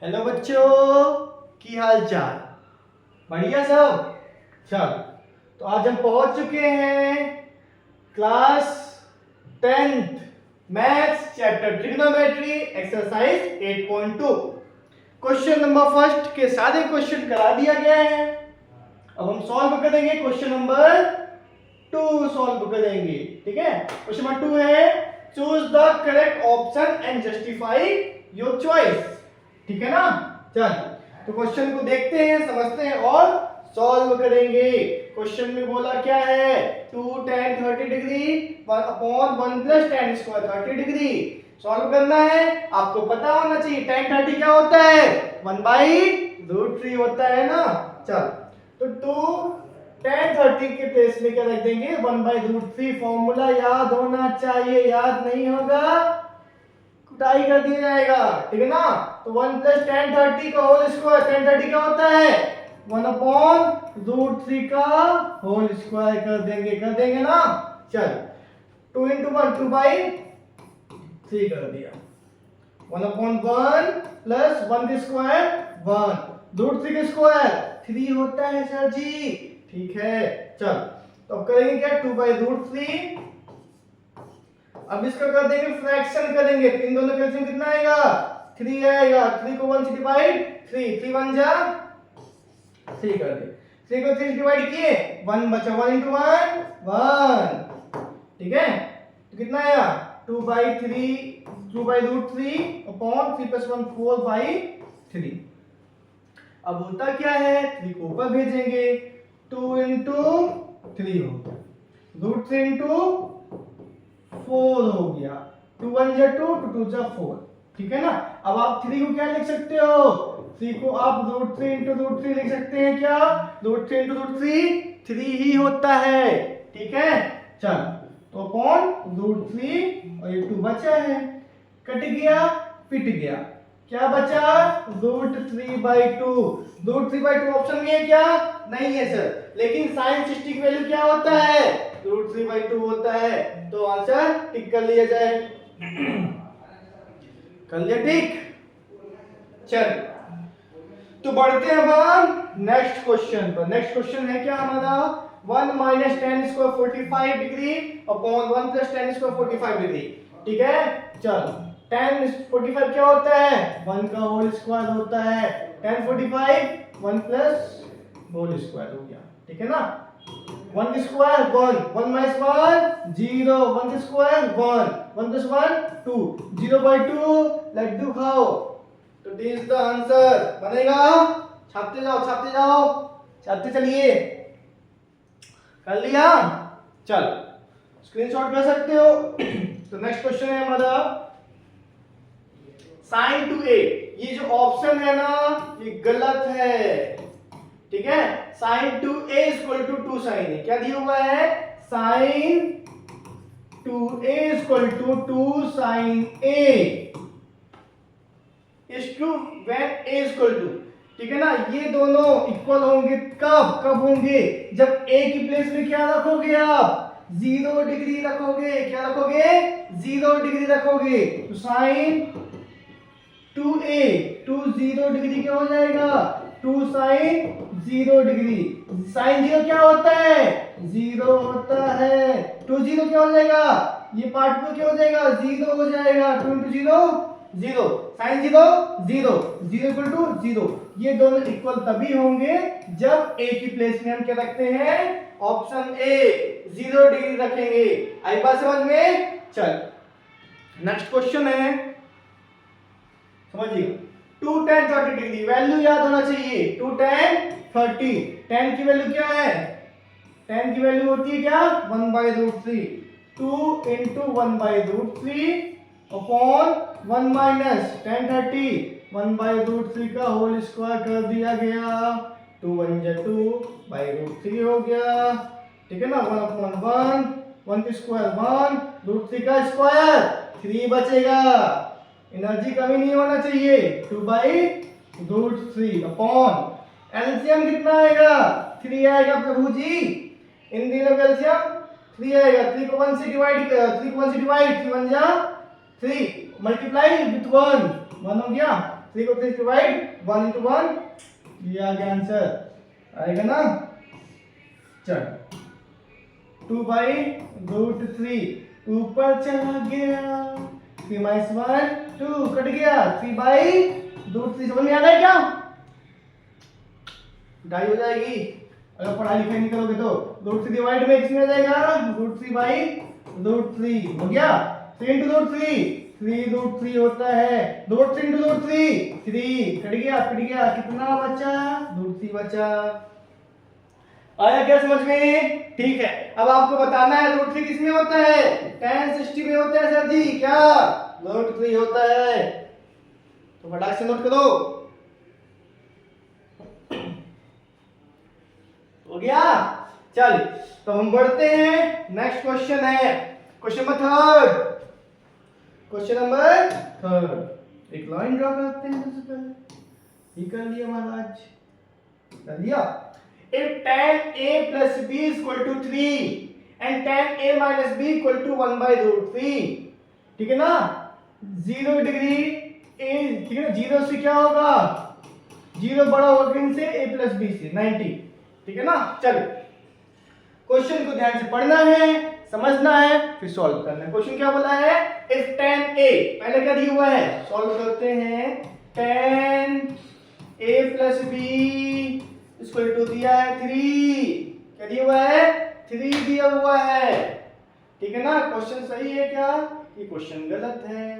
Hello बच्चों, की हाल चाल? बढ़िया सब। चल, तो आज हम पहुंच चुके हैं class 10th maths chapter trigonometry exercise 8.2। Question number first के सारे क्वेश्चन करा दिया गया है। अब हम सॉल्व करेंगे क्वेश्चन नंबर 2 सॉल्व करेंगे। ठीक है, क्वेश्चन नंबर 2 है choose the correct option and justify your choice. ठीक है ना। चल, तो क्वेश्चन को देखते हैं, समझते हैं और सॉल्व करेंगे। क्वेश्चन में बोला क्या है, 2 tan 30 degree 1/1 + tan square 30 degree. Solve करना है, आपको पता होना चाहिए tan 30 क्या होता है, 1/√3 होता है ना। चल, तो 2 tan 30 के प्लेस में क्या रख देंगे, 1/√3। फॉर्मूला याद होना चाहिए, याद नहीं होगा कुटाई कर दिया जाएगा। ठीक है ना। तो 1 + tan 30 का होल स्क्वायर, tan 30 क्या होता है, 1/√3 का होल स्क्वायर कर देंगे ना। चल, 2 × 1 2/3 कर दिया, 1/1 + 1 का स्क्वायर 1, √3 का स्क्वायर 3 होता है सर जी। ठीक है। चल, तो अब करेंगे क्या, 2/√3। अब इसका कर देंगे फ्रैक्शन करेंगे, तो इन दोनों का एलसीएम कितना आएगा, 3 आएगा। 3 को 1 से डिवाइड, 3 3 1 जा 3 कर दे। 3 को 3 से डिवाइड किए, 1 बचा, 1 × 1 1। ठीक है, तो कितना आया, 2/3 अपॉन 3 + 1 4/3। अब होता क्या है, 3 को ऊपर भेजेंगे, 2 × 3 हो गया, √3 × 4 हो गया, 2 1 जा 2, 2 2 जा 4। ठीक है ना। अब आप 3 को क्या लिख सकते हो, 3 को आप √3 × √3 लिख सकते हैं। क्या, √3 × √3 3 ही होता है। ठीक है। चल, तो अपॉन √3 और ये 2 बचा है, कट गया पिट गया, क्या बचा, √3/2। √3/2 ऑप्शन में है क्या, नहीं है सर, लेकिन sin 60 की वैल्यू क्या होता है, √3/2 होता है। तो आंसर टिक कर लिया जाए। कर लिया टिक। चल, तो बढ़ते हैं हम नेक्स्ट क्वेश्चन पर। नेक्स्ट क्वेश्चन है क्या हमारा, 1 - tan square 45 degree upon 1 + tan square 45 degree. ठीक है। चल, tan 45 क्या होता है, 1 का होल स्क्वायर होता है। tan 45 1 + होल स्क्वायर हो गया। ठीक है ना। 1 का स्क्वायर 1, 1 - 1 0, 1 का स्क्वायर 1, 1 + 1 2, 0/2 लड्डू खाओ। तो दिस इज द आंसर बनेगा। छापते जाओ छापते जाओ, छापते चलिए। कर लिया। चल, स्क्रीनशॉट कर सकते हो। तो नेक्स्ट क्वेश्चन है हमारा sin 2a। ये जो ऑप्शन है ना, ये गलत है। ठीक है, sin 2a = 2 sin a। क्या दिया हुआ है, sin 2a = 2 sin a is true when a = 2। ठीक है ना। ये दोनों इक्वल होंगे कब, कब होंगे, जब a की प्लेस में क्या रखोगे आप, 0 डिग्री रखोगे। क्या रखोगे, 0 डिग्री रखोगे। तो sin 2a 2 0 डिग्री क्या हो जाएगा, 2 sin 0 डिग्री। sin 0 क्या होता है, 0 होता है। 2 0 क्या हो जाएगा, ये पार्ट में क्या हो जाएगा, 0 हो जाएगा। 2 × 0 0, sin 0 0, 0 = 0। ये दोनों इक्वल तभी होंगे जब a की प्लेस में हम क्या रखते हैं, ऑप्शन ए 0 डिग्री रखेंगे। आई बात समझ में। चल, नेक्स्ट क्वेश्चन है, समझिए, 2 tan 30 डिग्री, वैल्यू याद होना चाहिए, 2 tan 30। tan की वैल्यू क्या है, tan की वैल्यू होती है क्या, 1/√3। 2 × 1/√3 अपॉन 1 - tan 30 1/√3 का होल स्क्वायर कर दिया गया। 2 1 जा 2/√3 हो गया। ठीक है ना। 1/1, 1 का स्क्वायर 1, √3 का स्क्वायर 3 बचेगा। एनर्जी कमी नहीं होना चाहिए। 2/√3 अपॉन एलसीएम कितना आएगा, 3 आएगा प्रभु जी। इन तीनों का एलसीएम 3 आएगा। 3 को 1 से डिवाइड, 3 को 1 से डिवाइड, 3 1 जा 3 मल्टीप्लाई विथ 1 1 हो गया, 3 को 3 डिवाइड 1 into 1, ये आ गया आंसर, आएगा ना। चल 2/√3 ऊपर चला गया, 3 - 1 2 कट गया, 3/√3 समझ में आ गया क्या? ढाई हो जाएगी अगर पढ़ाई लिखाई नहीं करोगे तो। √3 डिवाइड में किसमें आ जाएगा, √3/√3 हो गया, 3 into √3 3√3 होता है, √3 into √3 3 कट गया, कितना बचा, √3 बचा। आया क्या समझ में? ठीक है, अब आपको बताना है √3 किसमें होता है, tan 60 में होता है सर जी, क्या √3 होता है, तो फटाक से नोट करो। हो गया, चल तो हम बढ़ते हैं, नेक्स्ट क्वेश्चन है क्वेश्चन नंबर थर्ड। एक लाइन ड्रा करते हैं सबसे पहले, ये कर लिया महाराज, कर लिया। If tan A plus B is equal to 3 and tan A minus B equal to 1/√3, ठीक है ना, 0 डिग्री A, ठीक है ना, 0 से क्या होगा, 0 बड़ा होगा किन से, A plus B से 90, ठीक है ना। चल क्वेश्चन को ध्यान से पढ़ना है, समझना है, फिर सॉल्व करना है। क्वेश्चन क्या बोला है, इफ tan A, पहले क्या दिया हुआ है, सॉल्व करते हैं, tan A plus B equal to दिया है 3, क्या दिया हुआ है, 3 दिया हुआ है, ठीक है ना। क्वेश्चन सही है क्या, ये क्वेश्चन गलत है,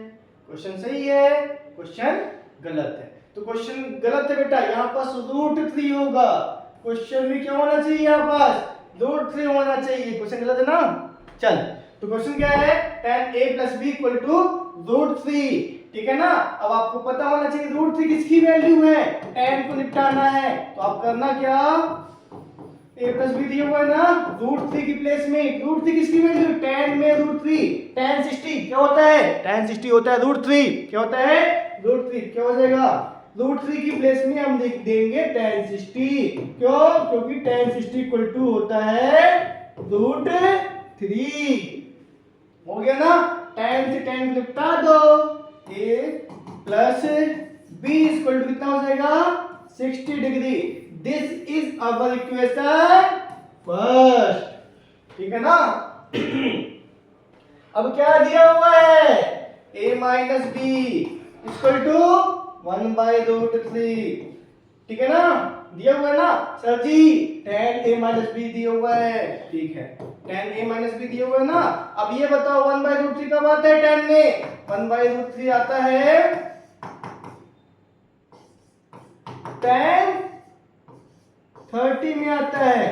क्वेश्चन सही है, क्वेश्चन गलत है। तो क्वेश्चन गलत है बेटा, यहाँ पास √3 होगा, क्वेश्चन में क्या होना चाहिए, यहाँ पास √3 होना चाहिए, क्वेश्चन गलत है ना। चल तो क्वेश्चन क्या है, tan A plus B equal to √3, ठीक है ना। अब आपको पता होना चाहिए √3 किसकी वैल्यू है, tan को निपटाना है, तो आप करना क्या, A plus B दिया हुआ है ना, √3 की प्लेस में, √3 किसकी वैल्यू, tan में √3, tan 60 क्या होता है, tan 60 होता है √3, क्या होता है √3, क्या हो जाएगा, √3 की प्लेस में हम लिख देंगे tan 60, क्यों, क्योंकि tan 60 इक्वल टू होता है √3, हो गया ना। tan से tan निपटा दो, A plus B equal to कितना हो जाएगा, 60 degree, this is our equation first, ठीक है ना। अब क्या दिया हुआ है, A minus B equal to 1/√3, ठीक है ना, दिया हुआ है ना sir ji, tan A minus B दिया हुआ है, ठीक है, tan A minus B दिया हुआ है ना। अब ये बताओ 1/√3 कब आता है tan में, 1/√3 आता है tan 30 में आता है,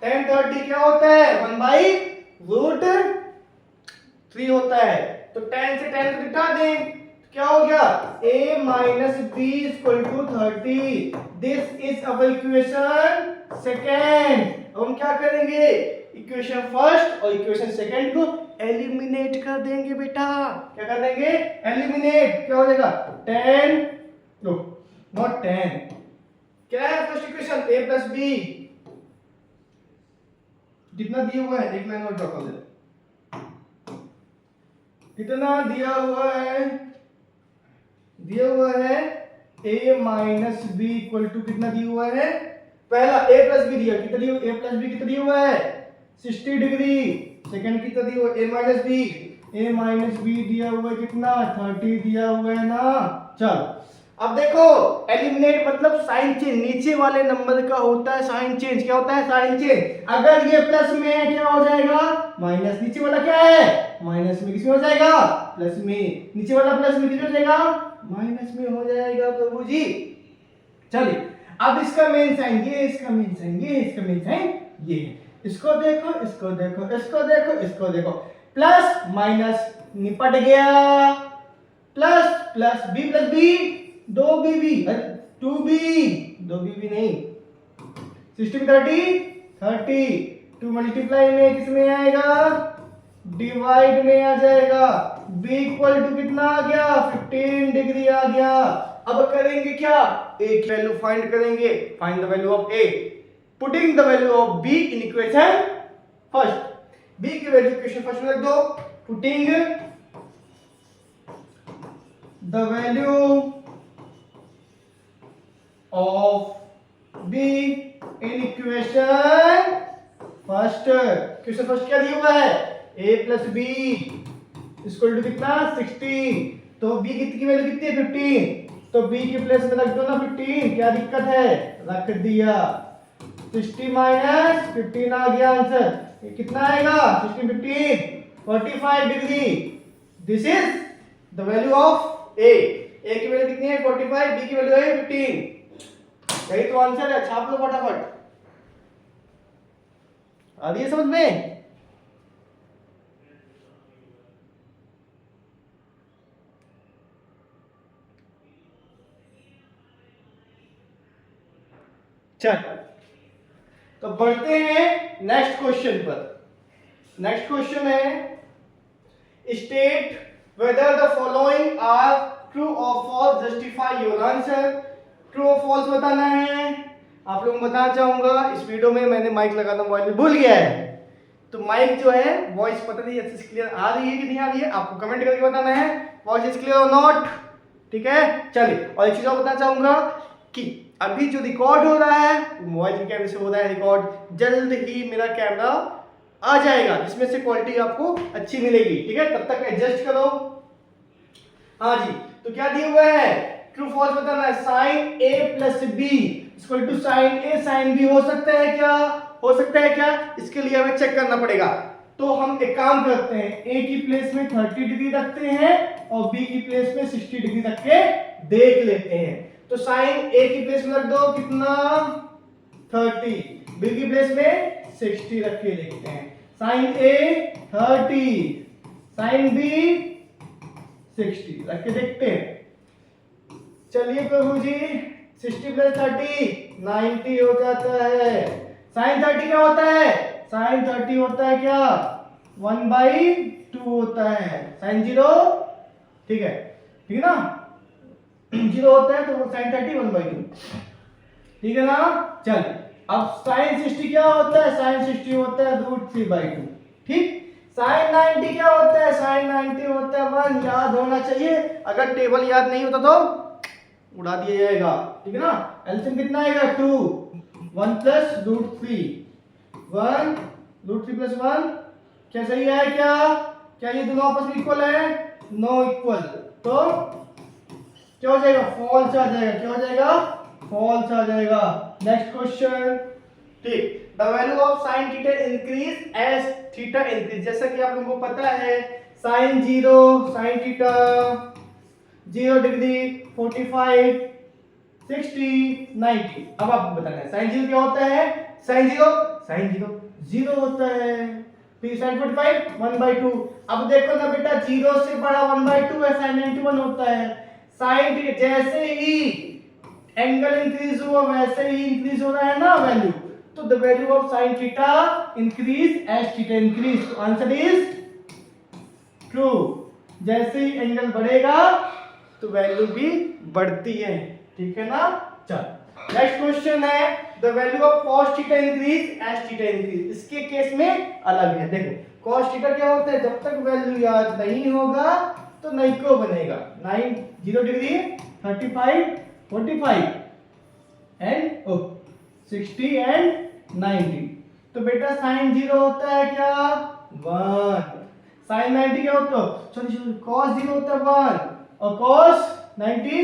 tan 30 क्या होता है, 1/√3 होता है, तो tan से tan को घटा दें, क्या हो गया, A minus B equal to 30, this is our equation second. अब हम क्या करेंगे, इक्वेशन फर्स्ट और इक्वेशन सेकेंड को एलिमिनेट कर देंगे बेटा, क्या कर देंगे, एलिमिनेट, क्या हो जाएगा, tan, नो नॉट tan, क्या है first equation, A plus B, कितना दिया हुआ है, एक लाइन और ड्रॉ कर दे, कितना दिया हुआ है, दिया हुआ है A minus B equal to कितना दिया हुआ है, पहला A plus B दिया, कितना दिया, A plus B कितना दिया हुआ है, 60 डिग्री, सेकंड कितना दिया हुआ, A minus B दिया हुआ है कितना, 30 दिया हुआ है ना। चल अब देखो, एलिमिनेट मतलब साइन चेंज, नीचे वाले नंबर का होता है साइन चेंज, क्या होता है साइन चेंज, अगर ये प्लस में है क्या हो जाएगा माइनस, नीचे वाला क्या है माइनस में, किसमें हो जाएगा प्लस में, नीचे वाला प्लस में किसमें हो जाएगा माइनस में हो जाएगा प्रभु जी। चलिए अब इसका मेन साइन ये, इसका मेन साइन ये, इसका मेन साइन ये है, इसको देखो, इसको देखो, इसको देखो, इसको देखो, प्लस माइनस निपट गया, plus plus B plus B, दो बी बी, टू बी, दो बी बी नहीं, 60 30 टू मल्टीप्लाई में किसमें आएगा डिवाइड में आ जाएगा, b इक्वल टू कितना आ गया 15 डिग्री आ गया। अब करेंगे क्या, a की वैल्यू फाइंड करेंगे, find the value of a, putting the value of b in equation first, b की वैल्यू इक्वेशन फर्स्ट में रख दो, putting the value of B in equation first. Question first क्या दिया हुआ है, a plus B equal to कितना 16। तो b की वैल्यू कितनी है 15, तो b के प्लेस में रख दो ना 15, क्या दिक्कत है, रख दिया। 60 माइनस 15 आ गया आंसर, ये कितना आएगा 16 15 45 degree. This is the value of a की वैल्यू कितनी है 45, b की वैल्यू है 15। यही तो आंसर है, छाप लो फटाफट। आ रही है समझ में? चल तो बढ़ते हैं नेक्स्ट क्वेश्चन पर। नेक्स्ट क्वेश्चन है state whether the following are true और false, justify your answer. True और फॉल्स बताना है। आप लोगों को बताना चाहूंगा, इस वीडियो में मैंने माइक लगाना मोबाइल में भूल गया है, तो माइक जो है वॉइस पता नहीं अच्छे से क्लियर आ रही है कि नहीं आ रही है, आपको कमेंट करके बताना है वॉइस इज क्लियर और नॉट। ठीक है, चलिए। और एक चीज और बताना चाहूंगा कि अभी जो रिकॉर्ड हो रहा है मोबाइल के कैमरे से हो रहा है रिकॉर्ड, जल्द ही मेरा कैमरा आ जाएगा जिसमें से क्वालिटी आपको अच्छी मिलेगी। ठीक है, तब तक एडजस्ट करो। हाँ जी, तो क्या दिया हुआ है, ट्रू फॉल्स बताना है। Sine A plus B equal to sine A sine B हो सकता है क्या, हो सकता है क्या, इसके लिए हमें चेक करना पड़ेगा। तो हम एक काम करते हैं, ए की प्लेस में 30 डिग्री रखते हैं और बी की प्लेस में 60 डिग्री रख के देख लेते हैं। तो साइन ए की प्लेस में रख दो कितना 30, बी की प्लेस में 60 रख के देखते हैं। साइन ए 30, साइन बी 60 रख के देखते हैं। चलिए प्रभु जी, 60 प्लस 30 90 हो जाता है। साइन 30 क्या होता है, साइन 30 होता है क्या 1/2 होता है। साइन 0 ठीक है, ठीक है ना, 0 होता है तो साइन 30 1/2, ठीक है ना। चल अब साइन 60 क्या होता है, साइन 60 होता है √3/2। ठीक, साइन 90 क्या होता है, साइन 90 होता है 1, याद होना चाहिए। अगर टेबल याद नहीं होता तो उड़ा दिया जाएगा। ठीक है ना, एलसीएम कितना आएगा 2, 1 प्लस √3, 1 √3 प्लस 1 क्या सही है क्या, क्या ये दोनों आपस में इक्वल है, नो इक्वल, तो क्या हो जाएगा फॉल्स आ जाएगा, क्या हो जाएगा फॉल्स आ जाएगा। Next question. ठीक, the value of sine theta increase as theta increase. जैसा कि आप लोगों को पता है साइन 0 साइन थीटा 0 डिग्री 45 60 90। अब आपको बताना है साइन 0 क्या होता है, साइन 0 0 होता है, फिर साइन 45 1/2। अब देखो ना बेटा 0 से बड़ा 1/2 है, साइन 91 होता है। साइन जैसे ही एंगल इंक्रीज हुआ वैसे ही इंक्रीज हो रहा है ना वैल्यू, तो the value of sine theta increase as theta increase. तो आंसर इज ट्रू। जैसे ही एंगल बढ़ेगा तो वैल्यू भी बढ़ती है। ठीक है ना। चल नेक्स्ट क्वेश्चन है, the value of cos theta increase as theta increase. इसके केस में अलग है। देखो cos थीटा क्या होता है, जब तक वैल्यू याद नहीं होगा तो नहीं को बनेगा। 0 डिग्री 35 45 एंड 60 एंड 90। तो बेटा साइन 0 होता है क्या 1, साइन 90 क्या होता है, सॉरी cos 0 होता है 1 और cos 90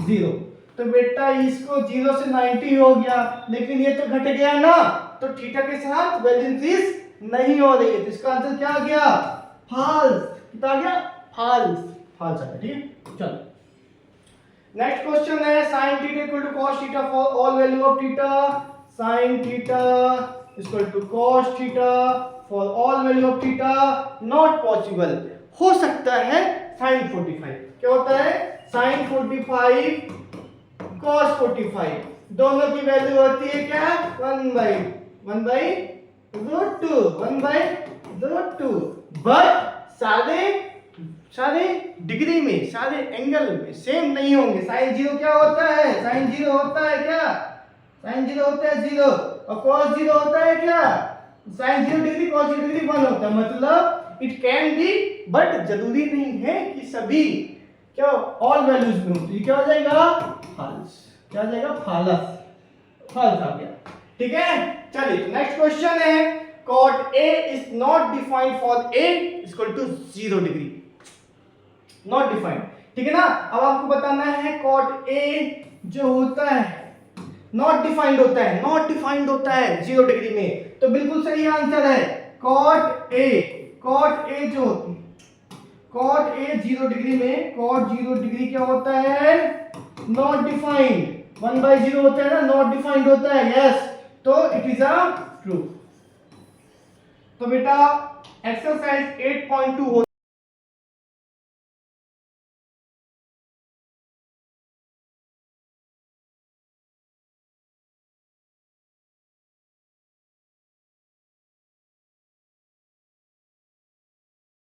0। तो बेटा इसको 0 से 90 हो गया, लेकिन ये तो घट गया ना, तो थीटा के साथ वैल्यू इंक्रीज नहीं हो रही है, तो इसका आंसर क्या आ गया फॉल्स। कितना आ गया फॉल्स, फॉल्स आ गया। ठीक, चलो नेक्स्ट क्वेश्चन है, sin theta equal to cos theta for all value of theta. sin theta equal to cos theta for all value of theta not possible. हो सकता है sin 45, क्या होता है sin 45 cos 45, दोनों की वैल्यू होती है क्या 1/√2 बट सारे डिग्री में सारे एंगल में सेम नहीं होंगे। साइन 0 क्या होता है, साइन 0 होता है क्या, साइन 0 होता है 0 और cos 0 होता है क्या, साइन 0 डिग्री cos 0 डिग्री 1 होता है। मतलब इट कैन बी, बट जरूरी नहीं है कि सभी क्या ऑल वैल्यूज में हो, तो ये क्या हो जाएगा फॉल्स, क्या हो जाएगा फॉल्स, फॉल्स आ गया। ठीक है, चलिए नेक्स्ट क्वेश्चन है cot A is not defined for A equal to 0 degree, not defined. ठीक है ना, अब आपको बताना है cot A जो होता है नॉट डिफाइंड होता है, नॉट डिफाइंड होता है 0 डिग्री में, तो बिल्कुल सही आंसर है cot A, cot A जो होती है cot A 0 डिग्री में, cot 0 डिग्री क्या होता है नॉट डिफाइंड, 1/0 होता है ना, नॉट डिफाइंड होता है, यस, तो इट इज अ ट्रू। तो बेटा एक्सरसाइज 8.2